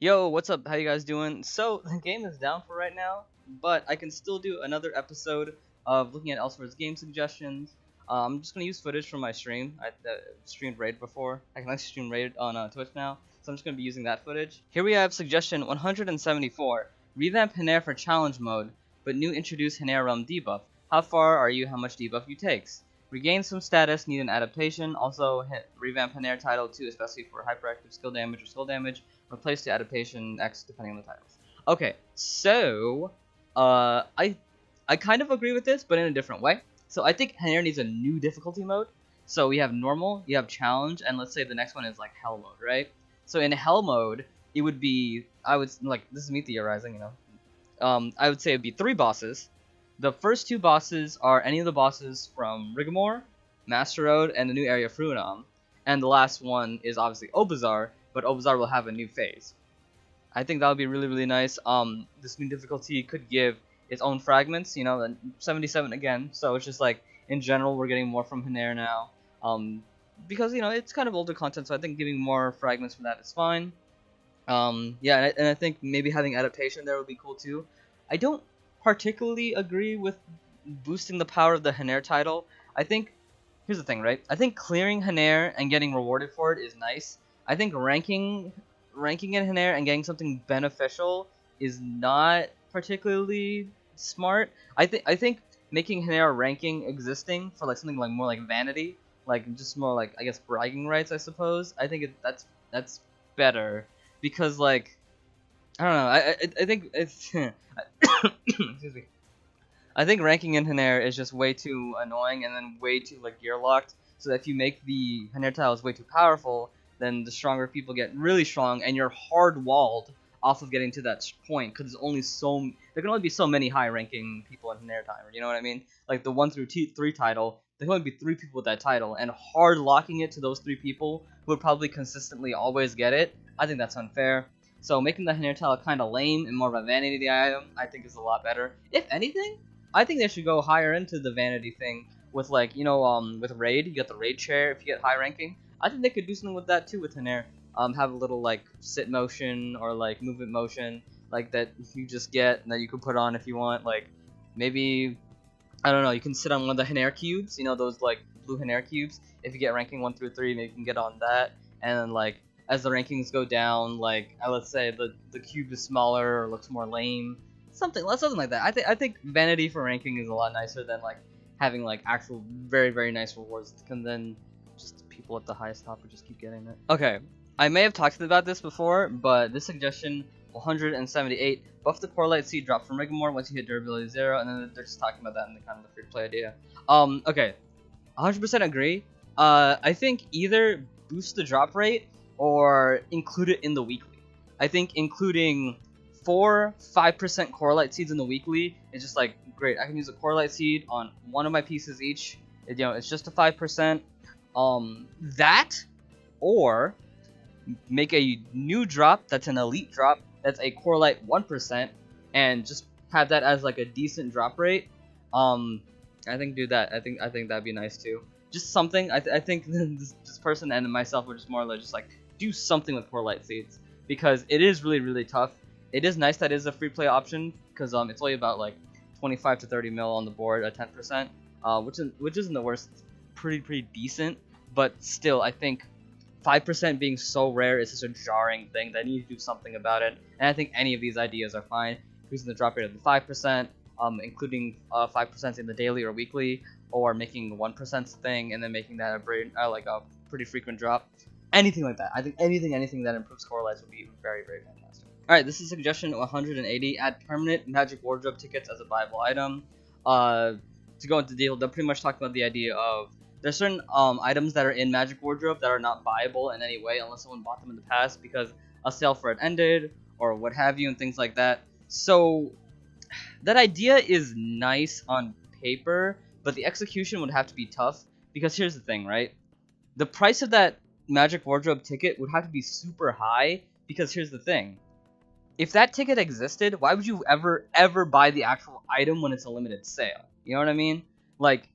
Yo, what's up? How you guys doing? So, the game is down for right now, but I can still do another episode of looking at Elsword's game suggestions. I'm just gonna use footage from my stream. I streamed Raid before. I can actually stream Raid on Twitch now, so I'm just gonna be using that footage. Here we have suggestion 174: Revamp Haner for challenge mode, but new introduce Haner realm debuff. How far are you? How much debuff you takes? Regain some status, need an adaptation. Also, revamp Haner title 2, especially for hyperactive skill damage or skill damage. Replace the adaptation X depending on the titles. Okay, so I kind of agree with this, but in a different way. So I think Haner needs a new difficulty mode. So we have normal, you have challenge, and let's say the next one is like hell mode, right? So in hell mode, it would be this is me theorizing, I would say it'd be 3 bosses. The first 2 bosses are any of the bosses from Rigmore, Master Road, and the new area of Fruinam. And the last one is obviously Obazar, but Obazar will have a new phase. I think that would be really, really nice. This new difficulty could give its own fragments, 77 again. So it's just like, in general, we're getting more from Haner now. Because, it's kind of older content, so I think giving more fragments from that is fine. Yeah, and I think maybe having adaptation there would be cool too. I don't particularly agree with boosting the power of the Haner title. I think, here's the thing, right? I think clearing Haner and getting rewarded for it is nice. I think ranking in Haner and getting something beneficial is not particularly smart. I think making Haner ranking existing for like something like more like vanity, like just more like I guess bragging rights, I suppose. I think that's better because like I don't know. I think it's excuse me. I think ranking in Haner is just way too annoying and then way too like gear locked. So that if you make the Haner tiles way too powerful, then the stronger people get really strong, and you're hard walled off of getting to that point because there can only be so many high ranking people in Haner timer. You know what I mean? Like the 1 through 3 title, there can only be 3 people with that title, and hard locking it to those 3 people who would probably consistently always get it. I think that's unfair. So making the Haner tile kind of lame and more of a vanity item, I think is a lot better. If anything, I think they should go higher into the vanity thing with like, with Raid, you get the Raid chair if you get high ranking. I think they could do something with that too with Haner. Have a little like sit motion or like movement motion like that you just get and that you can put on if you want. Like maybe, I don't know, you can sit on one of the Haner cubes, those like blue Haner cubes. If you get ranking 1 through 3, maybe you can get on that. And then like as the rankings go down, like let's say the cube is smaller or looks more lame. Something like that. I think vanity for ranking is a lot nicer than like having like actual very, very nice rewards, and then just people at the highest top would just keep getting it. Okay, I may have talked about this before, but this suggestion 178: buff the core light seed drop from Rigmore once you hit durability 0, and then they're just talking about that in the kind of the free to play idea. Okay, 100% agree. I think either boost the drop rate or include it in the weekly. I think including 4 5% core light seeds in the weekly is just like great. I can use a core light seed on one of my pieces each. It's just a 5%. That or make a new drop that's an elite drop that's a core light 1% and just have that as like a decent drop rate. I think do that. I think that'd be nice too. Just something. I think this person and myself were just more like just like do something with core light seeds because it is really, really tough. It is nice that it is a free play option because it's only about like 25 to 30 mil on the board at 10%, which isn't the worst. It's pretty decent, but still I think 5% being so rare is such a jarring thing that I need to do something about it. And I think any of these ideas are fine. Increasing the drop rate of the 5%, including 5% in the daily or weekly, or making the 1% thing and then making that a pretty frequent drop. Anything like that. I think anything that improves core lights would be very, very fantastic. Alright, this is suggestion 180. Add permanent magic wardrobe tickets as a viable item. To go into detail, they're pretty much talking about the idea of there's certain items that are in magic wardrobe that are not viable in any way unless someone bought them in the past because a sale for it ended or what have you and things like that. So that idea is nice on paper, but the execution would have to be tough because here's the thing, right? The price of that magic wardrobe ticket would have to be super high because here's the thing. If that ticket existed, why would you ever buy the actual item when it's a limited sale? You know what I mean? Like,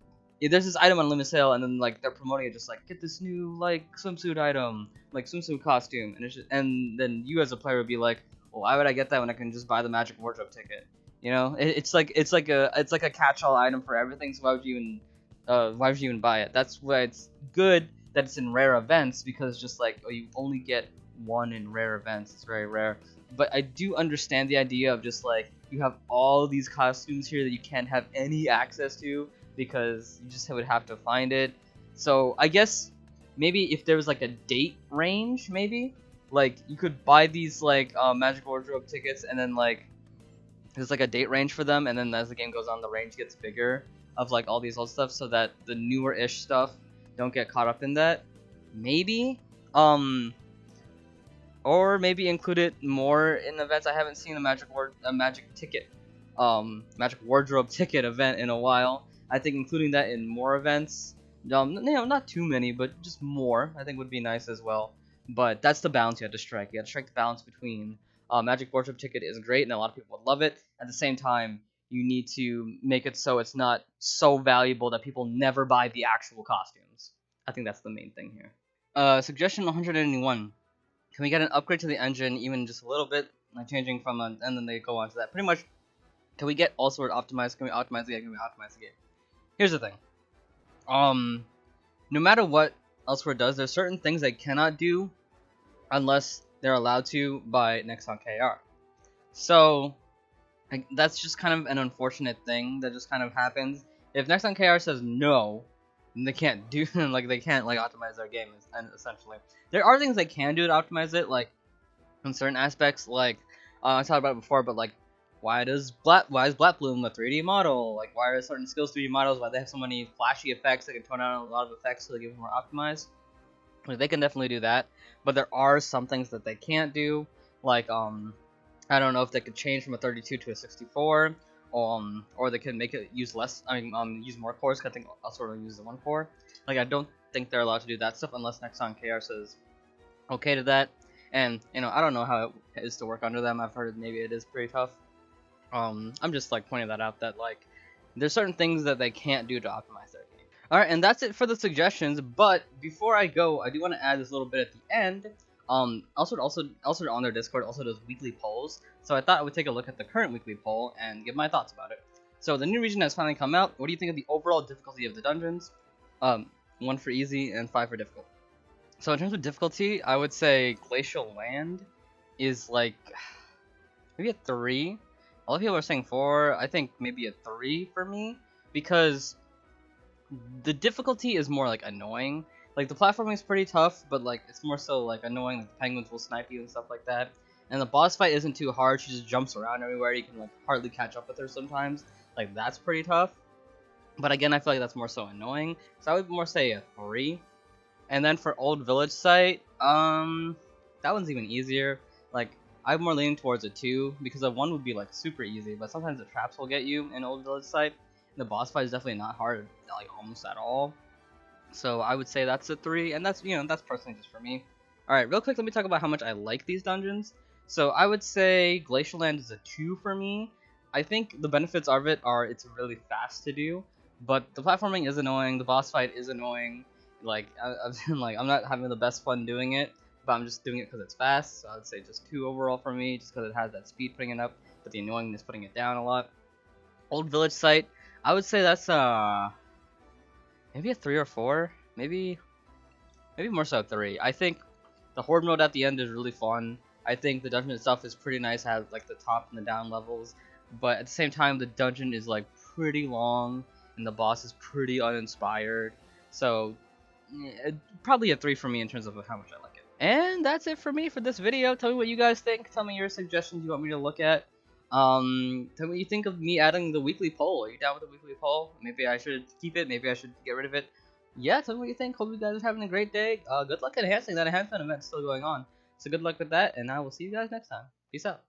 there's this item on limit sale, and then like they're promoting it, just like get this new like swimsuit item, like swimsuit costume, and and then you as a player would be like, well, why would I get that when I can just buy the magic wardrobe ticket? You know, it's like a catch-all item for everything. So why would you even buy it? That's why it's good that it's in rare events, because just like, oh, you only get one in rare events. It's very rare. But I do understand the idea of just like you have all these costumes here that you can't have any access to because you just would have to find it. So I guess maybe if there was like a date range, maybe like you could buy these like magic wardrobe tickets, and then like there's like a date range for them, and then as the game goes on, the range gets bigger of like all these old stuff, so that the newer ish stuff don't get caught up in that. Maybe or maybe include it more in events. I haven't seen a magic wardrobe ticket event in a while. I think including that in more events, not too many, but just more, I think would be nice as well. But that's the balance you have to strike. You have to strike the balance between magic wardrobe ticket is great and a lot of people would love it. At the same time, you need to make it so it's not so valuable that people never buy the actual costumes. I think that's the main thing here. Suggestion 181. Can we get an upgrade to the engine, even just a little bit, like changing from and then they go on to that. Pretty much, can we get Elsword optimized? Can we optimize the game? Can we optimize the game? Here's the thing. No matter what Elsword does, there's certain things they cannot do unless they're allowed to by Nexon KR. So like, that's just kind of an unfortunate thing that just kind of happens. If Nexon KR says no, then they can't do like they can't like optimize their game, and essentially there are things they can do to optimize it, like in certain aspects, like I talked about it before, but like why is Black Bloom a 3D model? Like why are certain skills 3D models? Why they have so many flashy effects that can tone out a lot of effects so they get more optimized? Like, they can definitely do that, but there are some things that they can't do, like I don't know if they could change from a 32 to a 64, or they can make it use less. Use more cores. Cause I think I'll sort of use the one core. Like I don't think they're allowed to do that stuff unless Nexon KR says okay to that. And I don't know how it is to work under them. I've heard maybe it is pretty tough. I'm just like pointing that out, that like there's certain things that they can't do to optimize their game. All right, and that's it for the suggestions. But before I go, I do want to add this little bit at the end. Also on their Discord also does weekly polls, so I thought I would take a look at the current weekly poll and give my thoughts about it. So the new region has finally come out. What do you think of the overall difficulty of the dungeons? 1 for easy and 5 for difficult. So in terms of difficulty, I would say Glacial Land is like maybe a 3. A lot of people are saying 4. I think maybe a 3 for me, because the difficulty is more like annoying. Like the platforming is pretty tough, but like it's more so like annoying. Like the penguins will snipe you and stuff like that. And the boss fight isn't too hard. She just jumps around everywhere. You can like hardly catch up with her sometimes. Like that's pretty tough. But again, I feel like that's more so annoying. So I would more say a 3. And then for Old Village Site, that one's even easier. Like I'm more leaning towards a 2, because a 1 would be like super easy, but sometimes the traps will get you in Old Village Site. The boss fight is definitely not hard, like almost at all. So I would say that's a 3, and that's that's personally just for me. All right, real quick, let me talk about how much I like these dungeons. So I would say Glacial Land is a 2 for me. I think the benefits of it are it's really fast to do, but the platforming is annoying. The boss fight is annoying. Like I'm not having the best fun doing it, but I'm just doing it because it's fast. So I would say just 2 overall for me, just because it has that speed putting it up, but the annoyingness putting it down a lot. Old Village Site, I would say that's maybe a 3 or 4, maybe more so 3. I think the horde mode at the end is really fun. I think the dungeon itself is pretty nice, has like the top and the down levels, but at the same time the dungeon is like pretty long and the boss is pretty uninspired. So yeah, probably a 3 for me in terms of how much I like it. And that's it for me for this video. Tell me what you guys think. Tell me your suggestions you want me to look at. Tell me what you think of me adding the weekly poll. Are you down with the weekly poll? Maybe I should keep it. Maybe I should get rid of it. Yeah, tell me what you think. Hope you guys are having a great day. Good luck enhancing that enhancement event still going on. So good luck with that, and I will see you guys next time. Peace out.